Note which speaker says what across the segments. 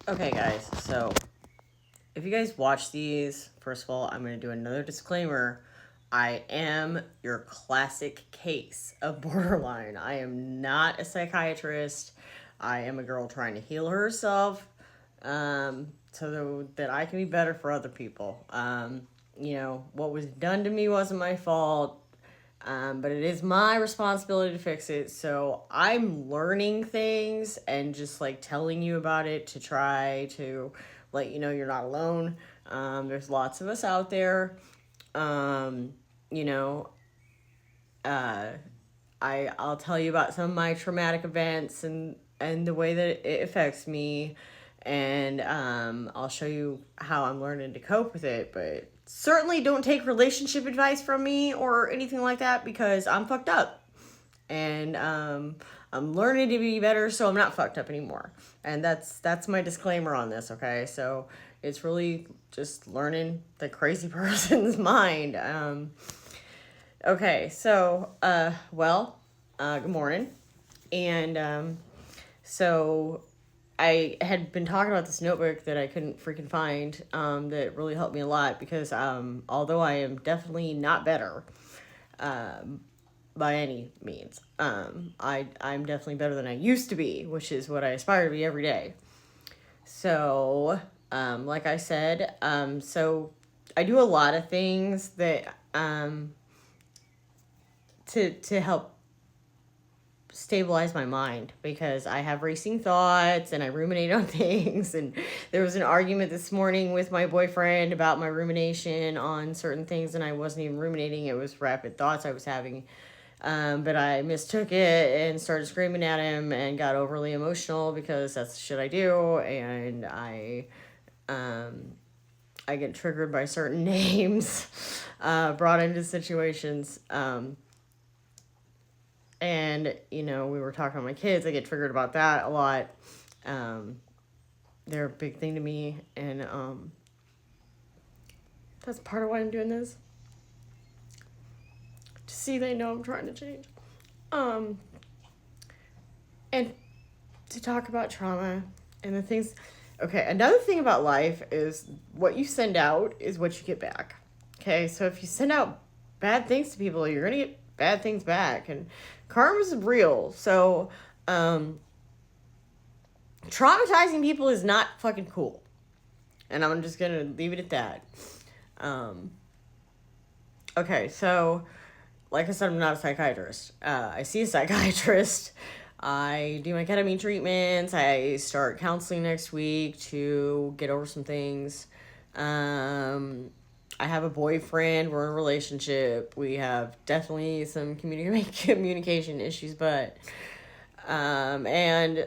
Speaker 1: Okay, guys, so if you guys watch these, first of all, I'm going to do another disclaimer. I am your classic case of borderline. I am not a psychiatrist. I am a girl trying to heal herself so that I can be better for other people. What was done to me wasn't my fault. But it is my responsibility to fix it. So I'm learning things and just like telling you about it to try to let you know you're not alone. There's lots of us out there. Um, you know, uh, I'll tell you about some of my traumatic events and the way that it affects me, and I'll show you how I'm learning to cope with it. But certainly don't take relationship advice from me or anything like that because I'm fucked up, and I'm learning to be better, so I'm not fucked up anymore. And that's my disclaimer on this. Okay, so it's really just learning the crazy person's mind. Okay, so good morning, and so I had been talking about this notebook that I couldn't freaking find that really helped me a lot because although I am definitely not better by any means, I'm definitely better than I used to be, which is what I aspire to be every day. So, like I said, so I do a lot of things that to help stabilize my mind because I have racing thoughts and I ruminate on things. And there was an argument this morning with my boyfriend about my rumination on certain things, and I wasn't even ruminating, it was rapid thoughts I was having. But I mistook it and started screaming at him and got overly emotional because that's the shit I do. And I get triggered by certain names brought into situations. And, we were talking about my kids. I get triggered about that a lot. They're a big thing to me. And that's part of why I'm doing this. To see they know I'm trying to change. And to talk about trauma and the things. Okay, another thing about life is what you send out is what you get back. Okay, so if you send out bad things to people, you're going to get bad things back. And karma's real. So, traumatizing people is not fucking cool. And I'm just going to leave it at that. Okay, so, like I said, I'm not a psychiatrist. I see a psychiatrist. I do my ketamine treatments. I start counseling next week to get over some things. I have a boyfriend. We're in a relationship. We have definitely some communication issues, but and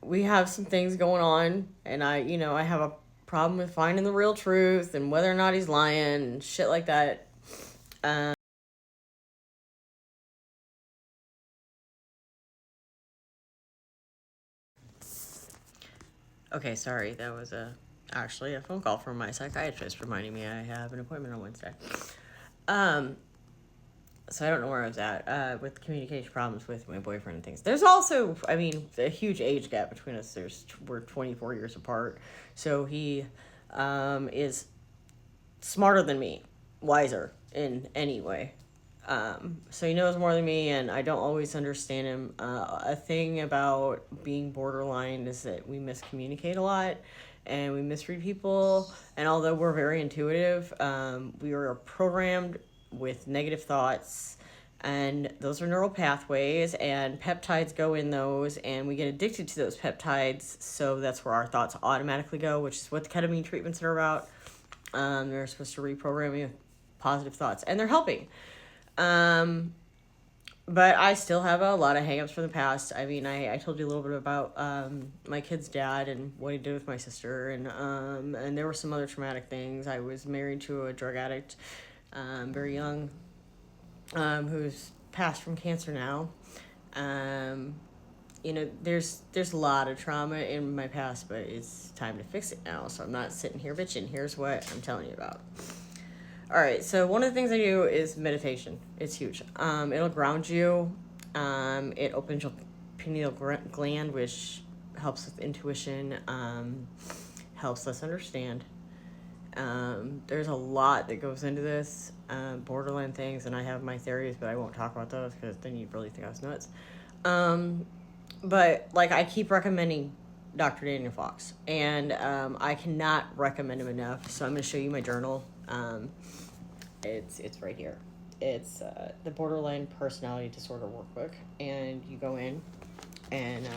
Speaker 1: we have some things going on. And I have a problem with finding the real truth and whether or not he's lying and shit like that. Okay, sorry, that was actually a phone call from my psychiatrist reminding me I have an appointment on Wednesday. So I don't know where I was at with communication problems with my boyfriend and things. There's also, a huge age gap between us. We're 24 years apart, so he is smarter than me, wiser in any way. So he knows more than me, and I don't always understand him. A thing about being borderline is that we miscommunicate a lot, and we misread people. And although we're very intuitive, we are programmed with negative thoughts, and those are neural pathways, and peptides go in those, and we get addicted to those peptides. So that's where our thoughts automatically go, which is what the ketamine treatments are about. They're supposed to reprogram you with positive thoughts, and they're helping. But I still have a lot of hangups from the past. I told you a little bit about my kid's dad and what he did with my sister, and there were some other traumatic things. I was married to a drug addict, very young, who's passed from cancer now. There's a lot of trauma in my past, but it's time to fix it now. So I'm not sitting here bitching. Here's what I'm telling you about. All right, so one of the things I do is meditation. It's huge. It'll ground you. It opens your pineal gland, which helps with intuition, helps us understand. There's a lot that goes into this, borderline things, and I have my theories, but I won't talk about those because then you'd really think I was nuts. But like I keep recommending Dr. Daniel Fox, and I cannot recommend him enough. So I'm going to show you my journal. It's right here. It's the Borderline Personality Disorder Workbook, and you go in, and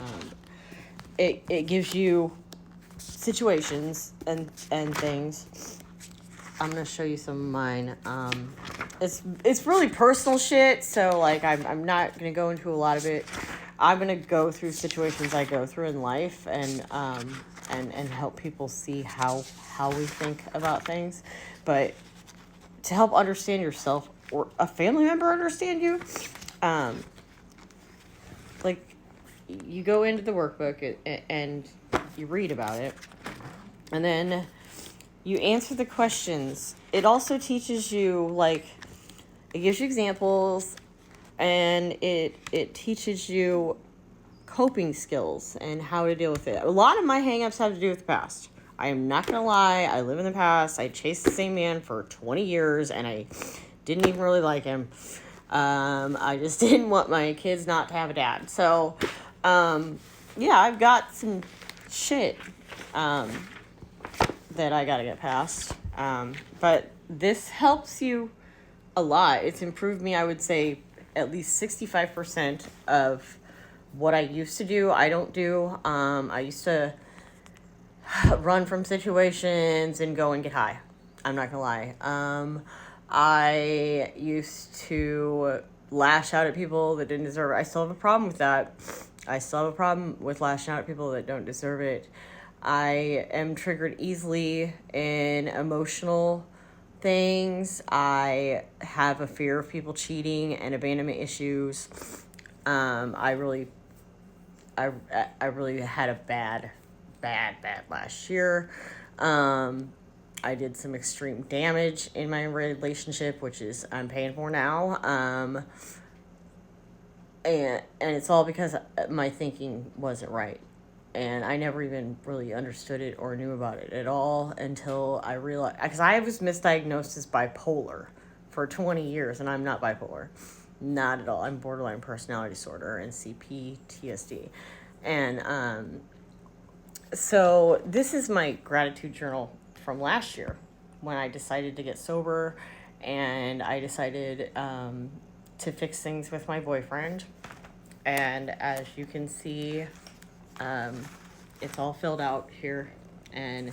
Speaker 1: it gives you situations and things. I'm gonna show you some of mine. It's really personal shit, so like I'm not gonna go into a lot of it. I'm gonna go through situations I go through in life and help people see how we think about things, but to help understand yourself or a family member understand you, like you go into the workbook and you read about it, and then you answer the questions. It also teaches you, like, it gives you examples, and it teaches you coping skills and how to deal with it. A lot of my hangups have to do with the past. I am not going to lie. I live in the past. I chased the same man for 20 years, and I didn't even really like him. I just didn't want my kids not to have a dad. So, yeah, I've got some shit that I got to get past. But this helps you a lot. It's improved me, I would say, at least 65% of what I used to do. I don't do. I used to run from situations and go and get high. I'm not gonna lie. I used to lash out at people that didn't deserve it. I still have a problem with that. I still have a problem with lashing out at people that don't deserve it. I am triggered easily in emotional things. I have a fear of people cheating and abandonment issues. I really had a bad last year. I did some extreme damage in my relationship, which is I'm paying for now. And it's all because my thinking wasn't right. And I never even really understood it or knew about it at all until I realized, because I was misdiagnosed as bipolar for 20 years, and I'm not bipolar. Not at all. I'm borderline personality disorder and CPTSD. And so this is my gratitude journal from last year when I decided to get sober, and I decided to fix things with my boyfriend. And as you can see, it's all filled out here, and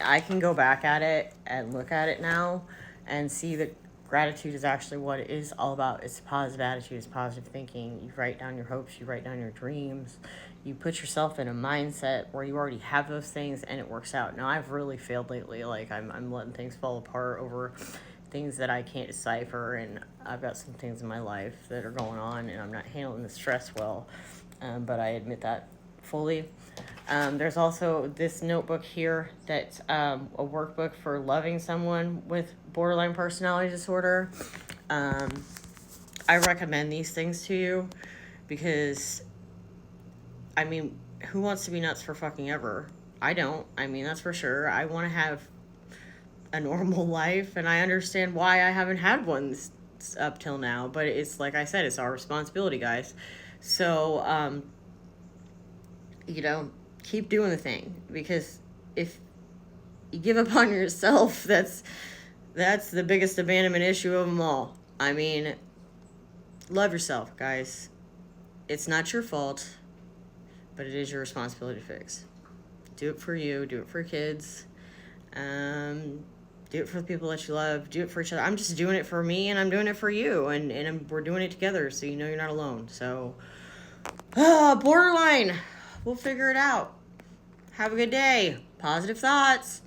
Speaker 1: I can go back at it and look at it now and see that gratitude is actually what it is all about. It's positive attitude, it's positive thinking. You write down your hopes, you write down your dreams, you put yourself in a mindset where you already have those things, and it works out. Now, I've really failed lately. Like, I'm letting things fall apart over things that I can't decipher, and I've got some things in my life that are going on, and I'm not handling the stress well, but I admit that fully. There's also this notebook here that's a workbook for loving someone with borderline personality disorder. I recommend these things to you because, I mean, who wants to be nuts for fucking ever? I don't. I mean, that's for sure. I want to have a normal life, and I understand why I haven't had one up till now, but it's like I said, it's our responsibility, guys. So, keep doing the thing, because if you give up on yourself, that's the biggest abandonment issue of them all. I mean, love yourself, guys. It's not your fault, but it is your responsibility to fix. Do it for you. Do it for kids. Do it for the people that you love. Do it for each other. I'm just doing it for me, and I'm doing it for you, and we're doing it together, so you know you're not alone. So, borderline. We'll figure it out. Have a good day. Positive thoughts.